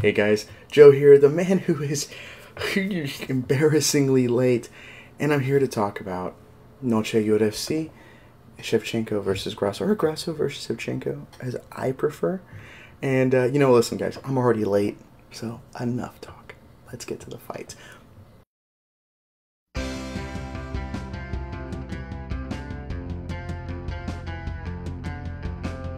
Hey guys, Joe here, the man who is embarrassingly late, and I'm here to talk about Noche UFC, Shevchenko versus Grasso, or Grasso versus Shevchenko, as I prefer. And, listen guys, I'm already late, so enough talk. Let's get to the fight.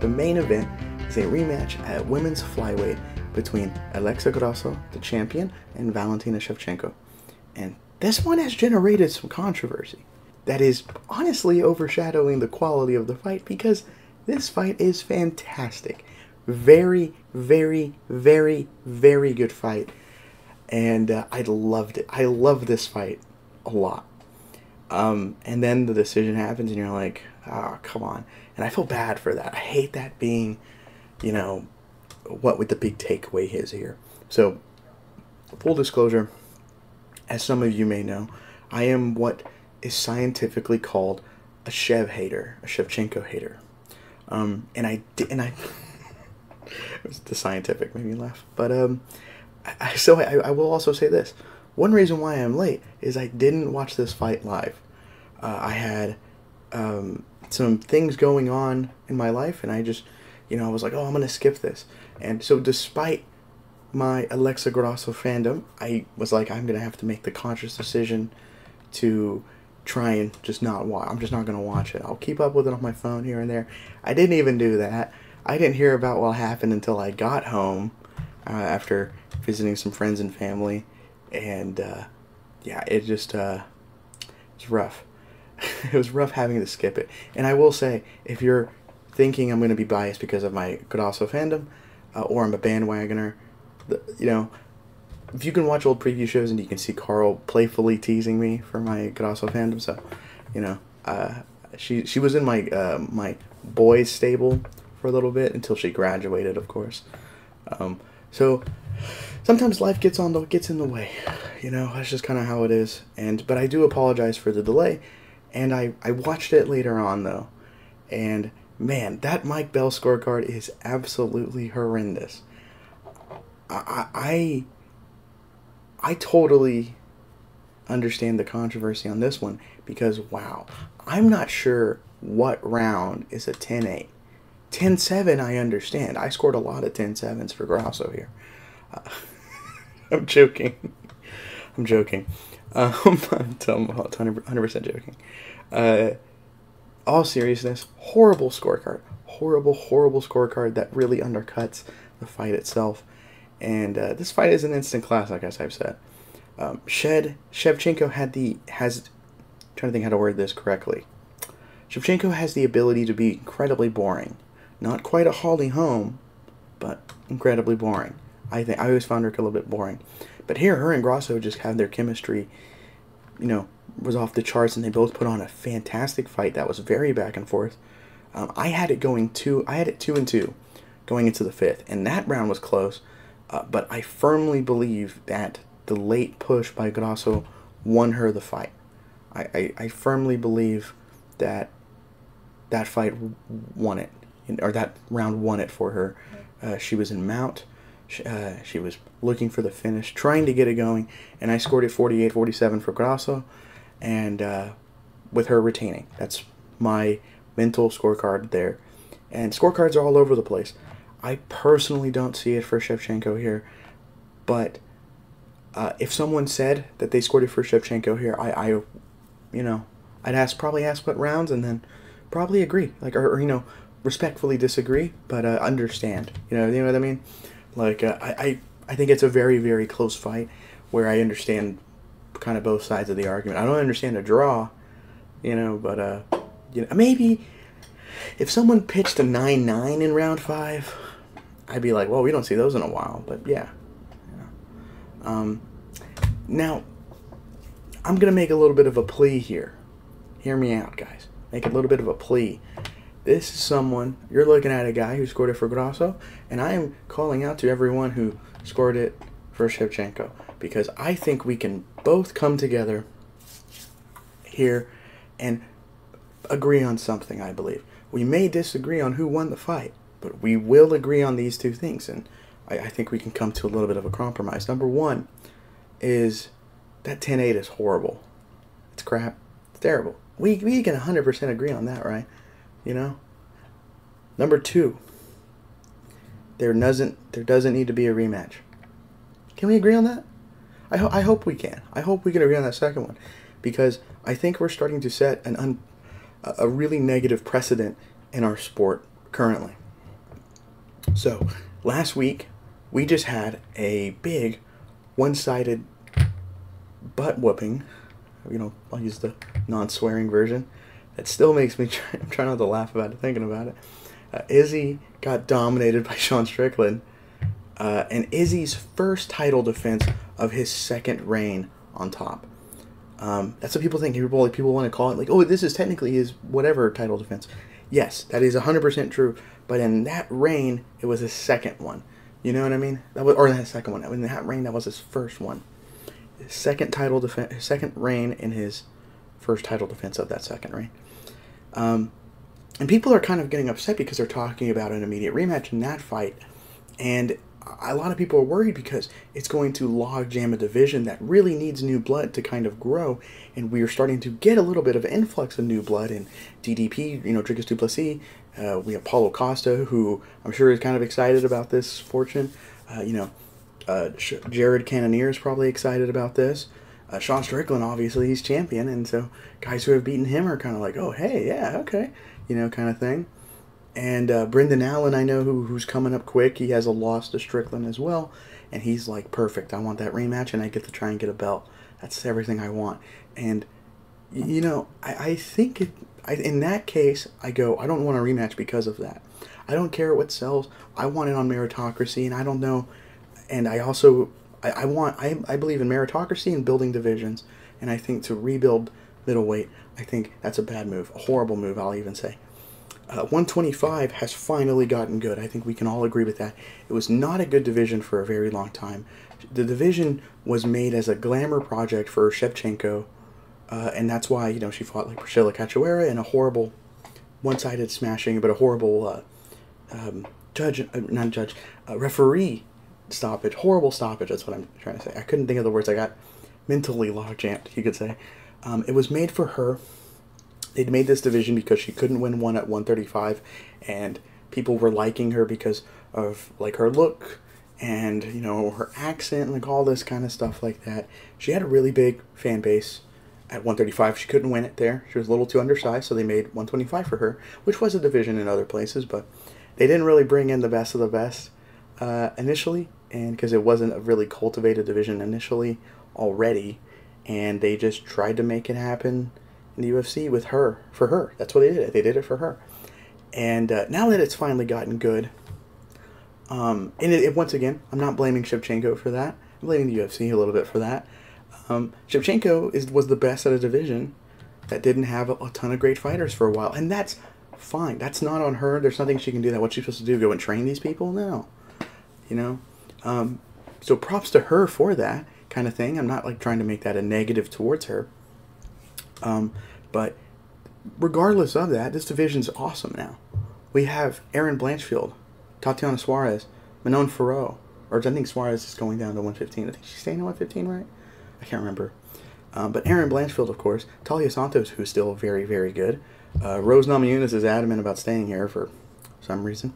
The main event is a rematch at women's flyweight between Alexa Grasso, the champion, and Valentina Shevchenko. And this one has generated some controversy that is honestly overshadowing the quality of the fight, because this fight is fantastic. Very, very, very, very good fight. And I loved it. I love this fight a lot. And then the decision happens and you're like, oh, come on. And I feel bad for that. I hate that being, what the big takeaway is here. So, full disclosure, as some of you may know, I am what is scientifically called a Shev hater, a Shevchenko hater. And I the scientific made me laugh. But I will also say this. One reason why I'm late is I didn't watch this fight live. I had some things going on in my life, and I just, I was like, oh, I'm going to skip this. And so despite my Alexa Grasso fandom, I was like, I'm going to have to make the conscious decision to try and just not watch. I'm just not going to watch it. I'll keep up with it on my phone here and there. I didn't even do that. I didn't hear about what happened until I got home after visiting some friends and family. And, it just, it's rough. It was rough having to skip it. And I will say, if you're thinking I'm going to be biased because of my Grasso fandom, or I'm a bandwagoner, if you can watch old preview shows and you can see Carl playfully teasing me for my Grasso fandom, so, she was in my my boys' stable for a little bit until she graduated, of course. So sometimes life gets in the way, that's just kind of how it is. But I do apologize for the delay, and I watched it later on though, and man, that Mike Bell scorecard is absolutely horrendous. I totally understand the controversy on this one, because wow, I'm not sure what round is a 10-8. 10-7 I understand. I scored a lot of 10-7s for Grasso here. I'm joking. I'm 100% joking. All seriousness, horrible scorecard. Horrible scorecard that really undercuts the fight itself. And this fight is an instant classic, as I've said. Shevchenko trying to think how to word this correctly. Shevchenko has the ability to be incredibly boring. Not quite a Holly Holm, but incredibly boring. I always found her a little bit boring. But here, her and Grasso just have their chemistry, was off the charts, and they both put on a fantastic fight that was very back and forth. I had it 2-2 going into the fifth, and that round was close. But I firmly believe that the late push by Grasso won her the fight. I firmly believe that fight won it, or that round won it for her. She was in mount. She was looking for the finish, trying to get it going, and I scored it 48-47 for Grasso, and with her retaining. That's my mental scorecard there. And scorecards are all over the place. I personally don't see it for Shevchenko here, but if someone said that they scored it for Shevchenko here, I'd probably ask what rounds, and then probably agree, or respectfully disagree, but understand. You know what I mean? I think it's a very, very close fight where I understand kind of both sides of the argument. I don't understand a draw, but maybe if someone pitched a 9-9 in round 5, I'd be like, well, we don't see those in a while. But yeah. Now, I'm going to make a little bit of a plea here. Hear me out, guys. Make a little bit of a plea. This is someone, you're looking at a guy who scored it for Grasso, and I am calling out to everyone who scored it for Shevchenko, because I think we can both come together here and agree on something, I believe. We may disagree on who won the fight, but we will agree on these two things, and I think we can come to a little bit of a compromise. Number one is that 10-8 is horrible. It's crap. It's terrible. We can 100% agree on that, right? You know? Number two, there doesn't need to be a rematch. Can we agree on that? I hope we can. I hope we can agree on that second one, because I think we're starting to set a really negative precedent in our sport currently. So, last week, we just had a big one-sided butt whooping. You know, I'll use the non-swearing version. That still makes me I'm trying not to laugh about it, thinking about it. Izzy got dominated by Sean Strickland. And Izzy's first title defense of his second reign on top. That's what people think. People want to call it like, oh, this is technically his whatever title defense. Yes, that is 100% true. But in that reign, it was his second one. You know what I mean? Or that second one. In that reign, that was his first one. His second title defense, his second reign in his first title defense of that second reign. And people are kind of getting upset because they're talking about an immediate rematch in that fight. And a lot of people are worried because it's going to logjam a division that really needs new blood to kind of grow, and we are starting to get a little bit of an influx of new blood in DDP, Dricus du Plessis. We have Paulo Costa, who I'm sure is kind of excited about this fortune. Jared Cannonier is probably excited about this. Sean Strickland, obviously, he's champion, and so guys who have beaten him are kind of like, oh, hey, yeah, okay, kind of thing. And Brendan Allen, I know who's coming up quick. He has a loss to Strickland as well. And he's like, perfect. I want that rematch, and I get to try and get a belt. That's everything I want. And, I think in that case, I don't want a rematch because of that. I don't care what sells. I want it on meritocracy, and I don't know. And I also, I believe in meritocracy and building divisions. And I think to rebuild middleweight, I think that's a bad move. A horrible move, I'll even say. 125 has finally gotten good. I think we can all agree with that. It was not a good division for a very long time. The division was made as a glamour project for Shevchenko, and that's why she fought like Priscilla Cachoeira in a horrible one-sided smashing, but a horrible referee stoppage. Horrible stoppage. That's what I'm trying to say. I couldn't think of the words. I got mentally logjammed, you could say. It was made for her. They'd made this division because she couldn't win one at 135, and people were liking her because of like her look and her accent and like all this kind of stuff like that. She had a really big fan base at 135. She couldn't win it there. She was a little too undersized, so they made 125 for her, which was a division in other places, but they didn't really bring in the best of the best initially, and because it wasn't a really cultivated division initially already, and they just tried to make it happen in the UFC with her, for her. That's what they did. They did it for her. And now that it's finally gotten good, and once again, I'm not blaming Shevchenko for that. I'm blaming the UFC a little bit for that. Shevchenko was the best at a division that didn't have a ton of great fighters for a while, and that's fine. That's not on her. There's nothing she can do. That what's she supposed to do? Go and train these people? No. So props to her for that kind of thing. I'm not like trying to make that a negative towards her. But regardless of that, this division's awesome now. We have Erin Blanchfield, Tatiana Suarez, Manon Fiorot, or I think Suarez is going down to 115. I think she's staying at 115, right? I can't remember. But Erin Blanchfield, of course. Talia Santos, who's still very, very good. Rose Namajunas is adamant about staying here for some reason.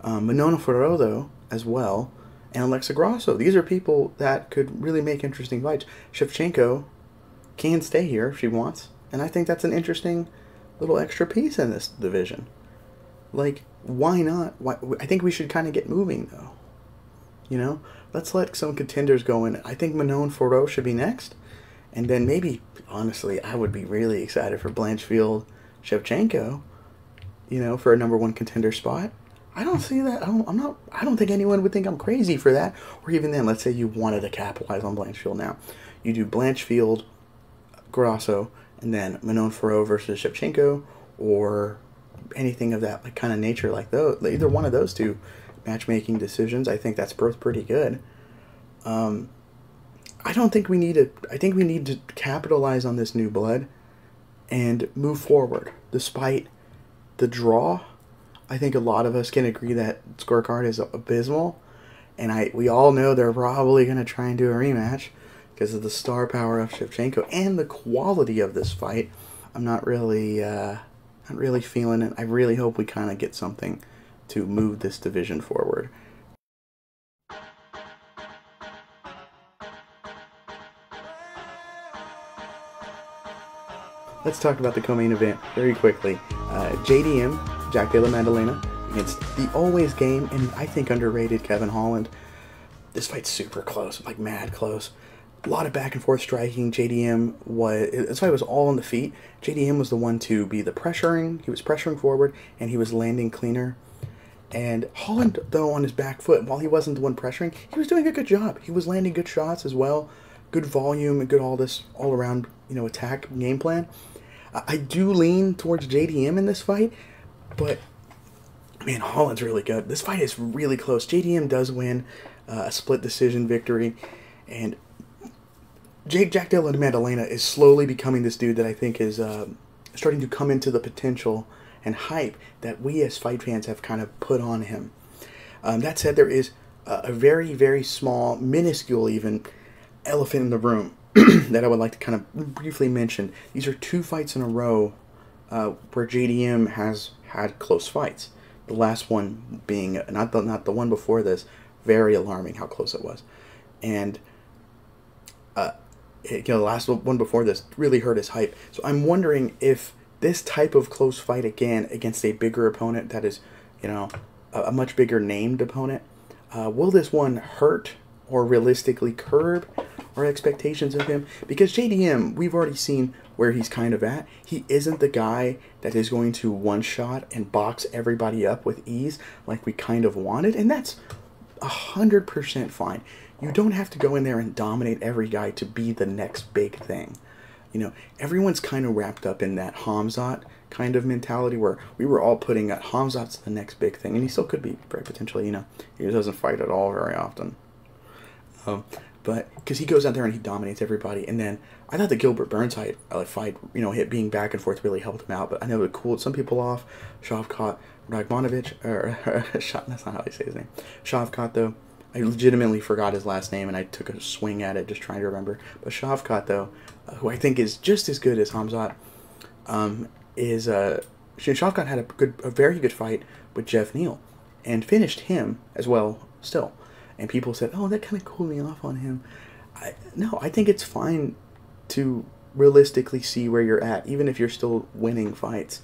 Manon Fiorot, though, as well. And Alexa Grasso. These are people that could really make interesting fights. Shevchenko can stay here if she wants, and I think that's an interesting little extra piece in this division. Like, why not? I think we should kind of get moving, though. Let's let some contenders go in. I think Manon Fiorot should be next, and then maybe, honestly, I would be really excited for Blanchfield Shevchenko, for a number one contender spot. I don't see that. I don't think anyone would think I'm crazy for that. Or even then, let's say you wanted to capitalize on Blanchfield now. You do Blanchfield, Grasso, and then Manon Fiorot versus Shevchenko, or anything of that kind of nature, like those. Either one of those two matchmaking decisions. I think that's both pretty good. I don't think we need to. I think we need to capitalize on this new blood and move forward, despite the draw. I think a lot of us can agree that Scorecard is abysmal, And we all know they're probably going to try and do a rematch because of the star power of Shevchenko and the quality of this fight. I'm not really feeling it. I really hope we kind of get something to move this division forward. Let's talk about the co-main event very quickly. JDM, Jack Della Maddalena, against the always game and I think underrated Kevin Holland. This fight's super close, like mad close. A lot of back and forth striking. This fight was all on the feet. JDM was the one to be the pressuring. He was pressuring forward and he was landing cleaner. And Holland, though, on his back foot, while he wasn't the one pressuring, he was doing a good job. He was landing good shots as well. Good volume and good all around, attack game plan. I do lean towards JDM in this fight, but man, Holland's really good. This fight is really close. JDM does win a split decision victory, and Jack Della Maddalena is slowly becoming this dude that I think is starting to come into the potential and hype that we as fight fans have kind of put on him. That said, there is a very, very small, minuscule even, elephant in the room that I would like to kind of briefly mention. These are 2 fights in a row where JDM has had close fights. The last one being not the one before this. Very alarming how close it was, and the last one before this really hurt his hype. So I'm wondering if this type of close fight again against a bigger opponent that is, a much bigger named opponent, will this one hurt or realistically curb our expectations of him? Because JDM, we've already seen where he's kind of at. He isn't the guy that is going to one-shot and box everybody up with ease like we kind of wanted, and that's 100% fine. You don't have to go in there and dominate every guy to be the next big thing. Everyone's kind of wrapped up in that Hamzat kind of mentality where we were all putting at Hamzat's the next big thing, and he still could be very potentially, he doesn't fight at all very often. But because he goes out there and he dominates everybody, and then I thought the Gilbert Burns fight, hit being back and forth really helped him out. But I know it cooled some people off. Shavkat Ragmanovich, that's not how I say his name. Shavkat, though, I legitimately forgot his last name, and I took a swing at it just trying to remember. But Shavkat, though, who I think is just as good as Hamzat, Shavkat had a very good fight with Jeff Neal, and finished him as well still. And people said, oh, that kind of cooled me off on him. No, I think it's fine to realistically see where you're at, even if you're still winning fights.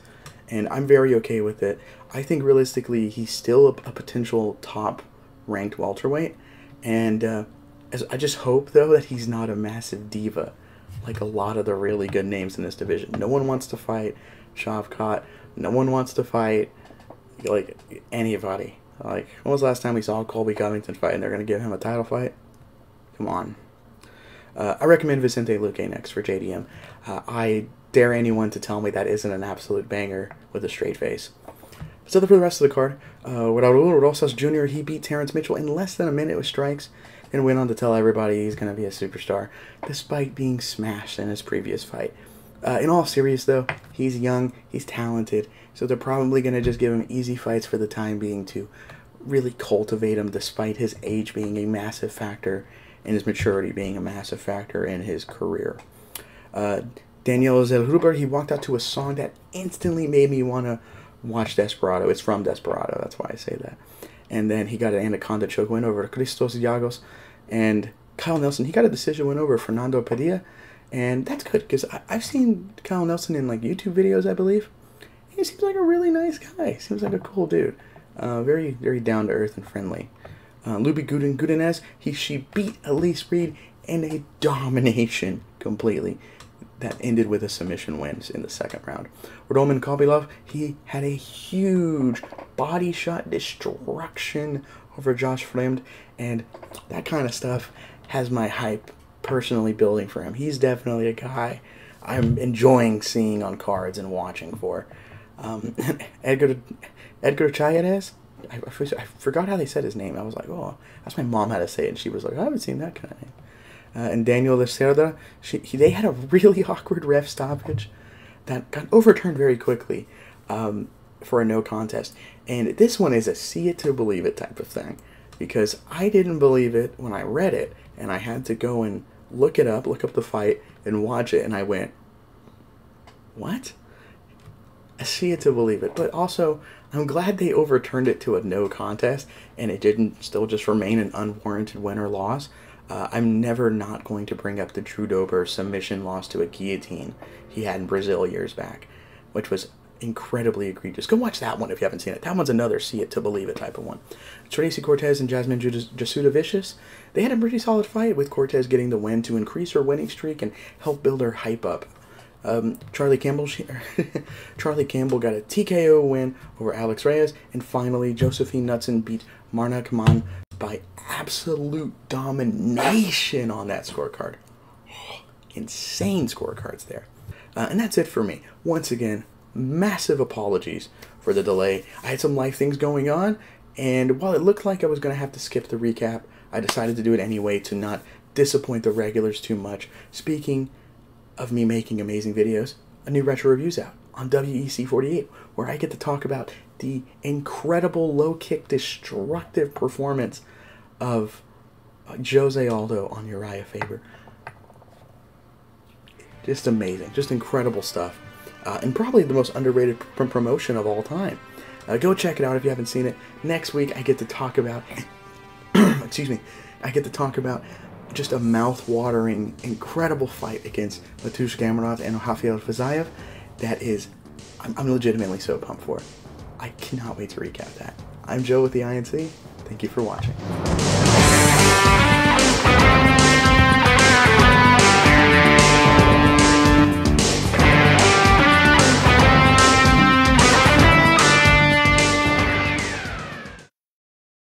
And I'm very okay with it. I think realistically, he's still a potential top-ranked welterweight. And I just hope, though, that he's not a massive diva like a lot of the really good names in this division. No one wants to fight Shavkat. No one wants to fight, anybody. When was the last time we saw Colby Covington fight and they're going to give him a title fight? Come on. I recommend Vicente Luque next for JDM. I dare anyone to tell me that isn't an absolute banger with a straight face. So for the rest of the card, Raul Rosas Jr., he beat Terrence Mitchell in less than a minute with strikes and went on to tell everybody he's going to be a superstar, despite being smashed in his previous fight. In all seriousness, though, he's young, he's talented, so they're probably going to just give him easy fights for the time being to really cultivate him, despite his age being a massive factor and his maturity being a massive factor in his career. Daniel Zellhuber, he walked out to a song that instantly made me want to watch Desperado. It's from Desperado, that's why I say that. And then he got an Anaconda choke win over Christos Giagos. And Kyle Nelson, he got a decision win over Fernando Padilla. And that's good, because I've seen Kyle Nelson in YouTube videos, I believe. He seems like a really nice guy. Seems like a cool dude. Very, very down-to-earth and friendly. Luby Gudenez, she beat Elise Reed in a domination completely. That ended with a submission win in the second round. Roman Kobilov, he had a huge body shot destruction over Josh Fremd, and that kind of stuff has my hype personally building for him. He's definitely a guy I'm enjoying seeing on cards and watching for. Edgar Chairez, I forgot how they said his name. I was like, oh, that's my mom how to say it, and she was like, I haven't seen that kind of name. And Daniel Lacerda, they had a really awkward ref stoppage that got overturned very quickly for a no contest. And this one is a see it to believe it type of thing. because I didn't believe it when I read it, and I had to go and look up the fight, and watch it, and I went, what? I see it to believe it. But also, I'm glad they overturned it to a no contest, and it didn't still just remain an unwarranted win or loss. I'm never not going to bring up the Drew Dober submission loss to a guillotine he had in Brazil years back, which was incredibly egregious. Go watch that one if you haven't seen it. That one's another see it to believe it type of one. Tracy Cortez and Jasmine Jasudavicius, they had a pretty solid fight, with Cortez getting the win to increase her winning streak and help build her hype up. Charlie Campbell got a TKO win over Alex Reyes, and finally Josephine Knudsen beat Marna Kaman by absolute domination on that scorecard. Insane scorecards there. And that's it for me. Once again, massive apologies for the delay. I had some life things going on, and while it looked like I was going to have to skip the recap, I decided to do it anyway to not disappoint the regulars too much. Speaking of me making amazing videos, a new retro review's out on WEC 48, where I get to talk about the incredible low kick destructive performance of Jose Aldo on Uriah Faber. Just amazing, just incredible stuff, and probably the most underrated promotion of all time. Go check it out if you haven't seen it. Next week I get to talk about excuse me, I get to talk about just a mouth-watering, incredible fight against Mateusz Gamrot and Rafael Fiziev. That is, I'm legitimately so pumped for it. I cannot wait to recap that. I'm Joe with the INC. Thank you for watching.